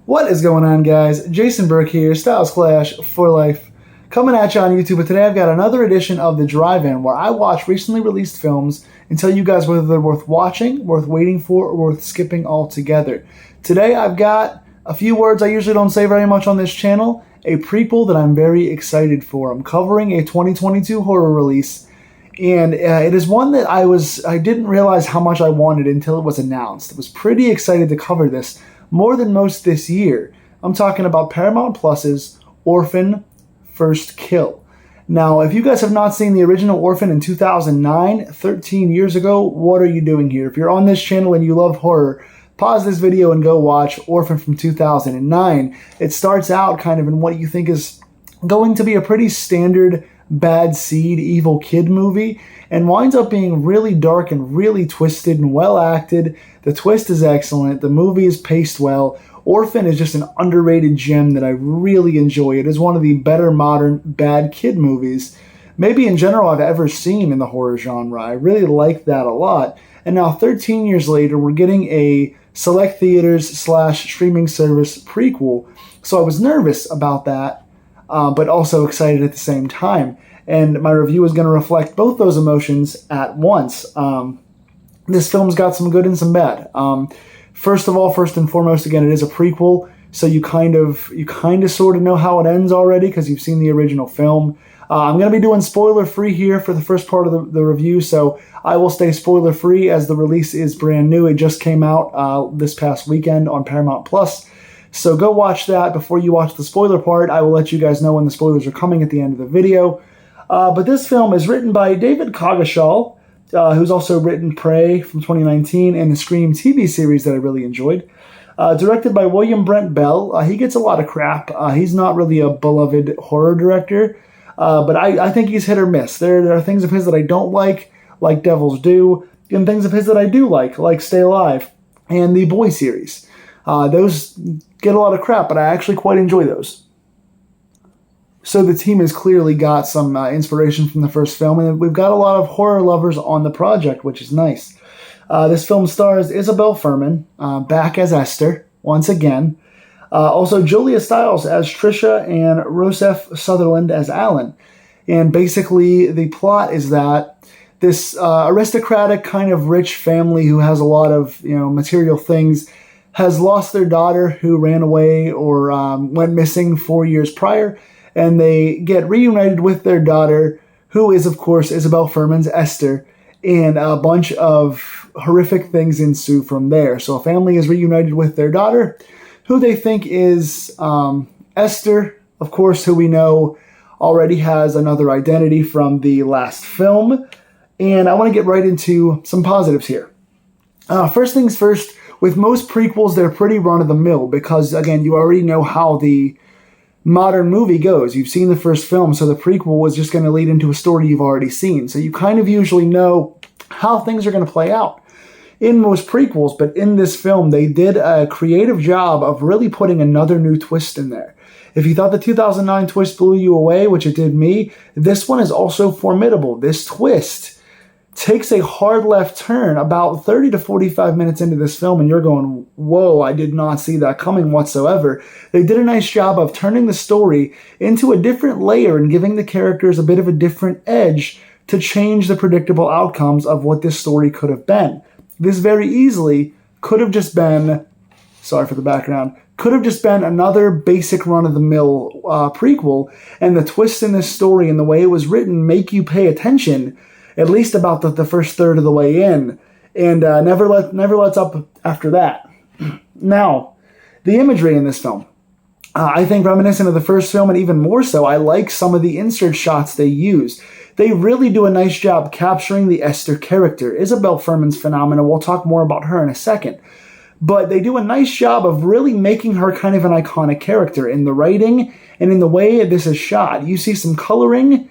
What is going on, guys? Jason Burke here, Styles Clash for Life, coming at you on YouTube. But today I've got another edition of The Drive-In, where I watch recently released films and tell you guys whether they're worth watching, worth waiting for, or worth skipping altogether. Today I've got a few words I usually don't say very much on this channel, a prequel that I'm very excited for. I'm covering a 2022 horror release, and it is one that I didn't realize how much I wanted until it was announced. I was pretty excited to cover this, more than most this year. I'm talking about Paramount Plus's Orphan First Kill. Now, if you guys have not seen the original Orphan in 2009, 13 years ago, what are you doing here? If you're on this channel and you love horror, pause this video and go watch Orphan from 2009. It starts out kind of in what you think is going to be a pretty standard bad seed evil kid movie, and winds up being really dark and really twisted and well acted. The twist is excellent. The movie is paced well. Orphan is just an underrated gem that I really enjoy. It is one of the better modern bad kid movies, maybe in general, I've ever seen in the horror genre. I really like that a lot. And now 13 years later, we're getting a select theaters / streaming service prequel. So I was nervous about that, but also excited at the same time. And my review is going to reflect both those emotions at once. This film's got some good and some bad. First and foremost, again, it is a prequel, so you kind of sort of know how it ends already because you've seen the original film. I'm going to be doing spoiler-free here for the first part of the review, so I will stay spoiler-free as the release is brand new. It just came out this past weekend on Paramount Plus. So go watch that before you watch the spoiler part. I will let you guys know when the spoilers are coming at the end of the video. But this film is written by David Coggeshall, who's also written Prey from 2019 and the Scream TV series that I really enjoyed. Directed by William Brent Bell. He gets a lot of crap. He's not really a beloved horror director, but I think he's hit or miss. There are things of his that I don't like Devils Do, and things of his that I do like Stay Alive and the Boy series. Those get a lot of crap, but I actually quite enjoy those. So the team has clearly got some inspiration from the first film, and we've got a lot of horror lovers on the project, which is nice. This film stars Isabel Fuhrman, back as Esther, once again. Also Julia Stiles as Trisha, and Rosef Sutherland as Alan. And basically the plot is that this aristocratic kind of rich family who has a lot of material things has lost their daughter who ran away or went missing 4 years prior, and they get reunited with their daughter, who is, of course, Isabel Fuhrman's Esther, and a bunch of horrific things ensue from there. So a family is reunited with their daughter, who they think is Esther, of course, who we know already has another identity from the last film. And I want to get right into some positives here. First things first, with most prequels, they're pretty run-of-the-mill because, again, you already know how the modern movie goes. You've seen the first film, so the prequel was just going to lead into a story you've already seen. So you kind of usually know how things are going to play out in most prequels, but in this film, they did a creative job of really putting another new twist in there. If you thought the 2009 twist blew you away, which it did me, this one is also formidable. This twist takes a hard left turn about 30 to 45 minutes into this film, and you're going, whoa, I did not see that coming whatsoever. They did a nice job of turning the story into a different layer and giving the characters a bit of a different edge to change the predictable outcomes of what this story could have been. This very easily could have just been, sorry for the background, could have just been another basic run-of-the-mill prequel, and the twists in this story and the way it was written make you pay attention at least about the first third of the way in, and never lets up after that. Now, the imagery in this film, I think reminiscent of the first film, and even more so, I like some of the insert shots they use. They really do a nice job capturing the Esther character. Isabel Fuhrman's phenomenal. We'll talk more about her in a second. But they do a nice job of really making her kind of an iconic character in the writing and in the way this is shot. You see some coloring.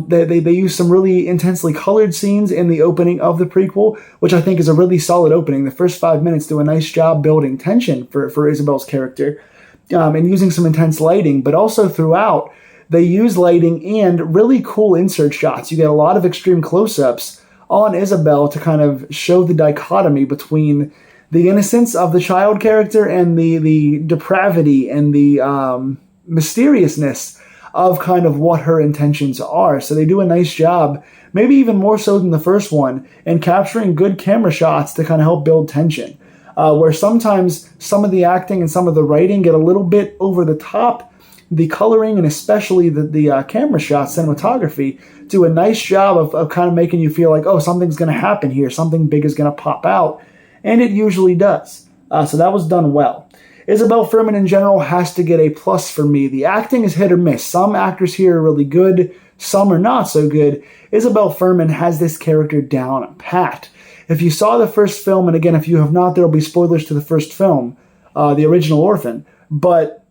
They use some really intensely colored scenes in the opening of the prequel, which I think is a really solid opening. The first 5 minutes do a nice job building tension for Isabel's character, and using some intense lighting, but also throughout, they use lighting and really cool insert shots. You get a lot of extreme close-ups on Isabel to kind of show the dichotomy between the innocence of the child character and the depravity and the mysteriousness of kind of what her intentions are. So they do a nice job, maybe even more so than the first one, in capturing good camera shots to kind of help build tension. Where sometimes some of the acting and some of the writing get a little bit over the top, the coloring and especially the camera shots, cinematography, do a nice job of kind of making you feel like, oh, something's going to happen here, something big is going to pop out, and it usually does. So that was done well. Isabel Fuhrman in general has to get a plus for me. The acting is hit or miss. Some actors here are really good, some are not so good. Isabel Fuhrman has this character down pat. If you saw the first film, and again, if you have not, there will be spoilers to the first film, the original Orphan, but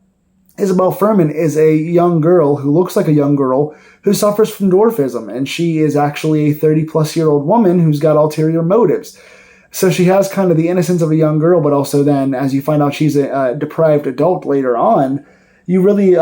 Isabel Fuhrman is a young girl who looks like a young girl who suffers from dwarfism, and she is actually a 30-plus-year-old woman who's got ulterior motives. So she has kind of the innocence of a young girl, but also then, as you find out she's a deprived adult later on, you really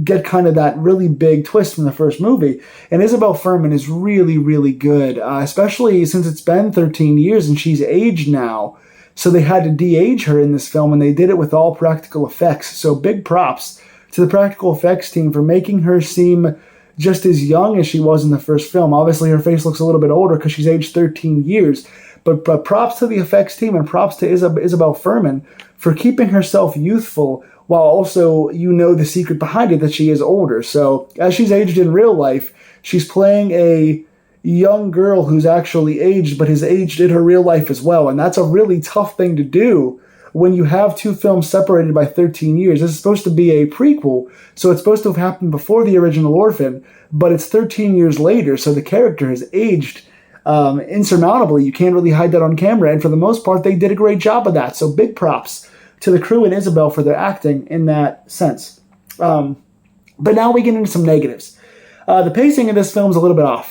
get kind of that really big twist from the first movie. And Isabel Fuhrman is really, really good, especially since it's been 13 years and she's aged now. So they had to de-age her in this film, and they did it with all practical effects. So big props to the practical effects team for making her seem just as young as she was in the first film. Obviously, her face looks a little bit older because she's aged 13 years. But props to the effects team and props to Isabel Fuhrman for keeping herself youthful while also the secret behind it that she is older. So as she's aged in real life, she's playing a young girl who's actually aged, but has aged in her real life as well. And that's a really tough thing to do when you have two films separated by 13 years. This is supposed to be a prequel, so it's supposed to have happened before the original Orphan, but it's 13 years later, so the character has aged insurmountably. You can't really hide that on camera, and for the most part, they did a great job of that. So big props to the crew and Isabel for their acting in that sense. But now we get into some negatives. The pacing of this film is a little bit off.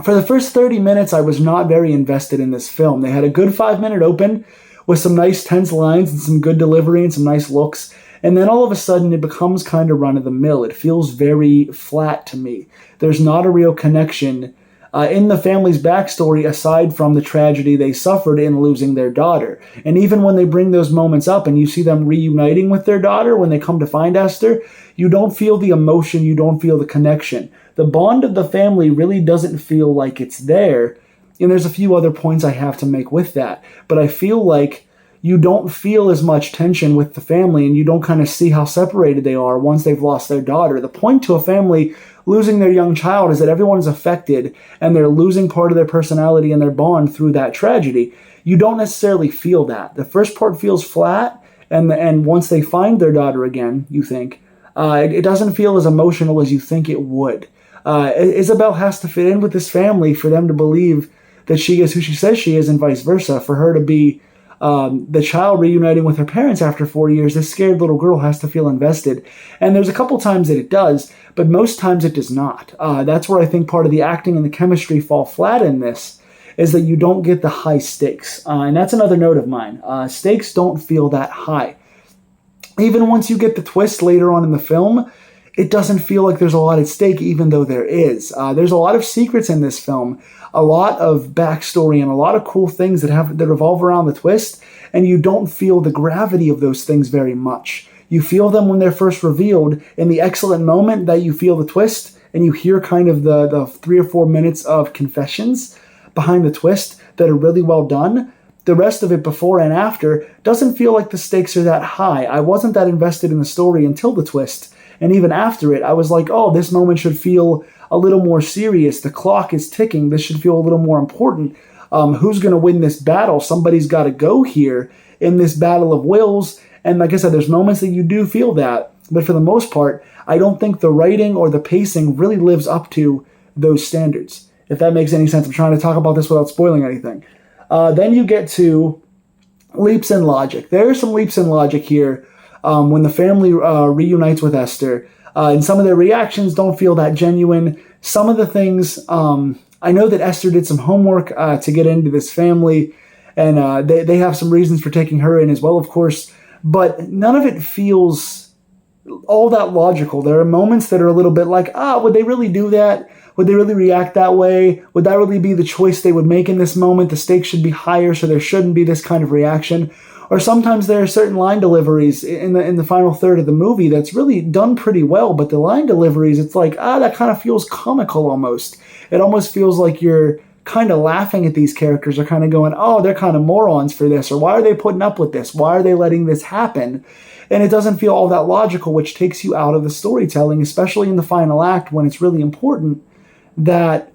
For the first 30 minutes, I was not very invested in this film. They had a good 5-minute open with some nice tense lines and some good delivery and some nice looks. And then all of a sudden, it becomes kind of run-of-the-mill. It feels very flat to me. There's not a real connection in the family's backstory aside from the tragedy they suffered in losing their daughter. And even when they bring those moments up and you see them reuniting with their daughter when they come to find Esther, you don't feel the emotion, you don't feel the connection. The bond of the family really doesn't feel like it's there. And there's a few other points I have to make with that. But I feel like you don't feel as much tension with the family, and you don't kind of see how separated they are once they've lost their daughter. The point to a family losing their young child is that everyone is affected, and they're losing part of their personality and their bond through that tragedy. You don't necessarily feel that. The first part feels flat, and once they find their daughter again, you think, it doesn't feel as emotional as you think it would. Isabel has to fit in with this family for them to believe that she is who she says she is, and vice versa. For her to be the child reuniting with her parents after 4 years, this scared little girl has to feel invested. And there's a couple times that it does, but most times it does not. That's where I think part of the acting and the chemistry fall flat in this, is that you don't get the high stakes. And that's another note of mine. Stakes don't feel that high. Even once you get the twist later on in the film, it doesn't feel like there's a lot at stake, even though there is. There's a lot of secrets in this film, a lot of backstory, and a lot of cool things that revolve around the twist, and you don't feel the gravity of those things very much. You feel them when they're first revealed, in the excellent moment that you feel the twist, and you hear kind of the 3 or 4 minutes of confessions behind the twist that are really well done. The rest of it before and after doesn't feel like the stakes are that high. I wasn't that invested in the story until the twist. And even after it, I was like, oh, this moment should feel a little more serious. The clock is ticking. This should feel a little more important. Who's going to win this battle? Somebody's got to go here in this battle of wills. And like I said, there's moments that you do feel that. But for the most part, I don't think the writing or the pacing really lives up to those standards. If that makes any sense. I'm trying to talk about this without spoiling anything. Then you get to leaps in logic. There are some leaps in logic here. When the family reunites with Esther, and some of their reactions don't feel that genuine. Some of the things, I know that Esther did some homework to get into this family, and they have some reasons for taking her in as well, of course, but none of it feels all that logical. There are moments that are a little bit like, would they really do that? Would they really react that way? Would that really be the choice they would make in this moment? The stakes should be higher, so there shouldn't be this kind of reaction. Or sometimes there are certain line deliveries in the final third of the movie that's really done pretty well, but the line deliveries, it's like, that kind of feels comical almost. It almost feels like you're kind of laughing at these characters, or kind of going, oh, they're kind of morons for this, or why are they putting up with this? Why are they letting this happen? And it doesn't feel all that logical, which takes you out of the storytelling, especially in the final act when it's really important that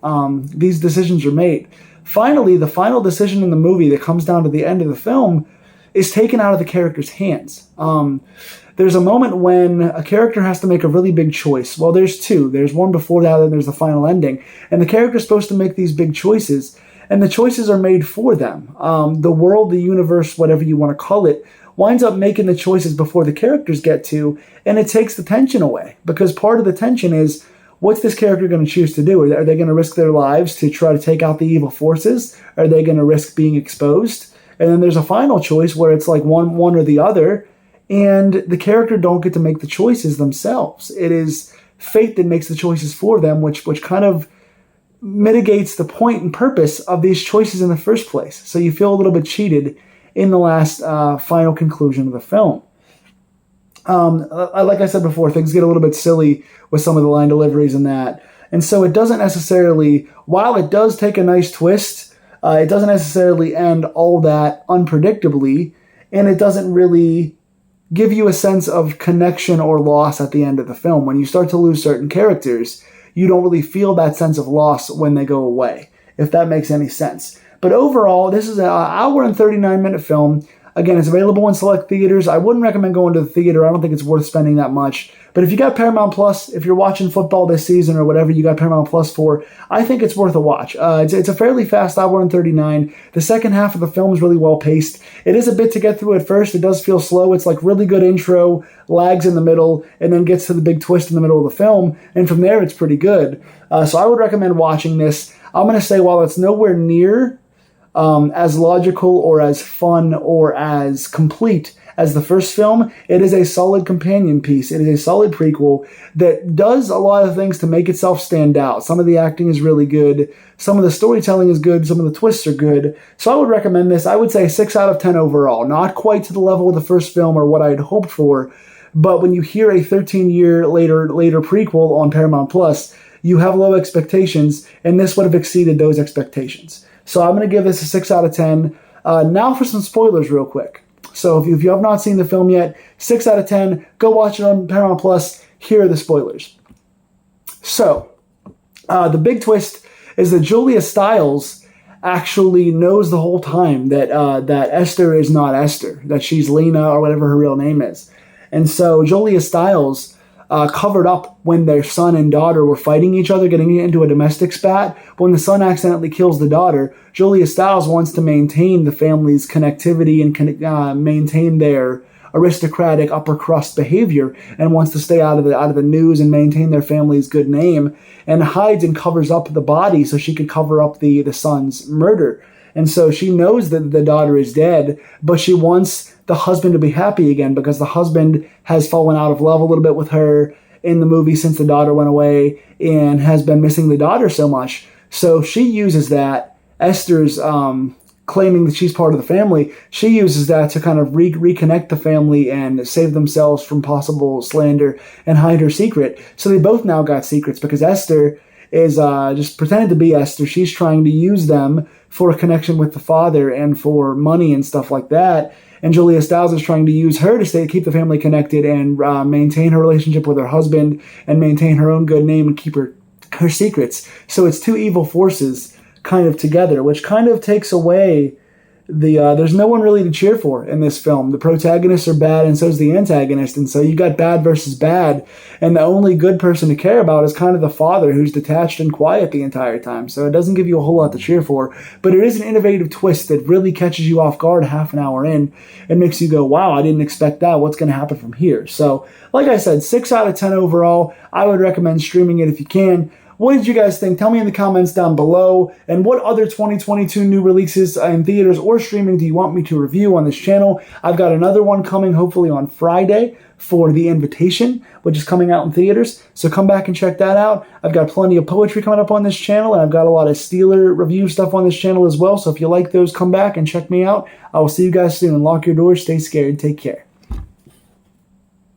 these decisions are made. Finally, the final decision in the movie that comes down to the end of the film is taken out of the character's hands. There's a moment when a character has to make a really big choice. Well, there's two. There's one before that, and there's the final ending. And the character's supposed to make these big choices, and the choices are made for them. The world, the universe, whatever you want to call it, winds up making the choices before the characters get to, and it takes the tension away. Because part of the tension is, what's this character going to choose to do? Are they going to risk their lives to try to take out the evil forces? Are they going to risk being exposed? And then there's a final choice where it's like one or the other, and the character don't get to make the choices themselves. It is fate that makes the choices for them, which kind of mitigates the point and purpose of these choices in the first place. So you feel a little bit cheated in the last final conclusion of the film. Like I said before, things get a little bit silly with some of the line deliveries and that. And so it doesn't necessarily, while it does take a nice twist, it doesn't necessarily end all that unpredictably, and it doesn't really give you a sense of connection or loss at the end of the film. When you start to lose certain characters, you don't really feel that sense of loss when they go away, if that makes any sense. But overall, this is an hour and 39-minute film. Again, it's available in select theaters. I wouldn't recommend going to the theater. I don't think it's worth spending that much. But if you got Paramount Plus, if you're watching football this season or whatever you got Paramount Plus for, I think it's worth a watch. It's a fairly fast hour and 39. The second half of the film is really well paced. It is a bit to get through at first. It does feel slow. It's like really good intro, lags in the middle, and then gets to the big twist in the middle of the film. And from there, it's pretty good. So I would recommend watching this. I'm going to say while it's nowhere near as logical or as fun or as complete as the first film, it is a solid companion piece. It is a solid prequel that does a lot of things to make itself stand out. Some of the acting is really good. Some of the storytelling is good. Some of the twists are good. So I would recommend this. I would say 6 out of 10 overall. Not quite to the level of the first film or what I had hoped for, but when you hear a 13-year later prequel on Paramount Plus, you have low expectations, and this would have exceeded those expectations. So I'm going to give this a 6 out of 10. Now for some spoilers real quick. So if you have not seen the film yet, 6 out of 10, go watch it on Paramount Plus. Here are the spoilers. So the big twist is that Julia Stiles actually knows the whole time that Esther is not Esther, that she's Lena or whatever her real name is. And so Julia Stiles covered up when their son and daughter were fighting each other, getting into a domestic spat. But when the son accidentally kills the daughter, Julia Stiles wants to maintain the family's connectivity and maintain their aristocratic upper crust behavior, and wants to stay out of the news and maintain their family's good name, and hides and covers up the body so she could cover up the son's murder. And so she knows that the daughter is dead, but she wants the husband to be happy again because the husband has fallen out of love a little bit with her in the movie since the daughter went away and has been missing the daughter so much. So she uses that. Esther's claiming that she's part of the family. She uses that to kind of reconnect the family and save themselves from possible slander and hide her secret. So they both now got secrets because Esther is just pretending to be Esther. She's trying to use them for a connection with the father and for money and stuff like that. And Julia Stiles is trying to use her to keep the family connected and maintain her relationship with her husband and maintain her own good name and keep her secrets. So it's two evil forces kind of together, which kind of takes away there's no one really to cheer for in this film. The protagonists are bad and so is the antagonist, and so you got bad versus bad, and the only good person to care about is kind of the father, who's detached and quiet the entire time. So it doesn't give you a whole lot to cheer for, but it is an innovative twist that really catches you off guard half an hour in and makes you go, wow, I didn't expect that. What's going to happen from here? So like I said, 6 out of 10 overall. I would recommend streaming it if you can. What did you guys think? Tell me in the comments down below. And what other 2022 new releases in theaters or streaming do you want me to review on this channel? I've got another one coming hopefully on Friday for The Invitation, which is coming out in theaters. So come back and check that out. I've got plenty of poetry coming up on this channel, and I've got a lot of Steeler review stuff on this channel as well. So if you like those, come back and check me out. I will see you guys soon. Lock your doors, stay scared, take care.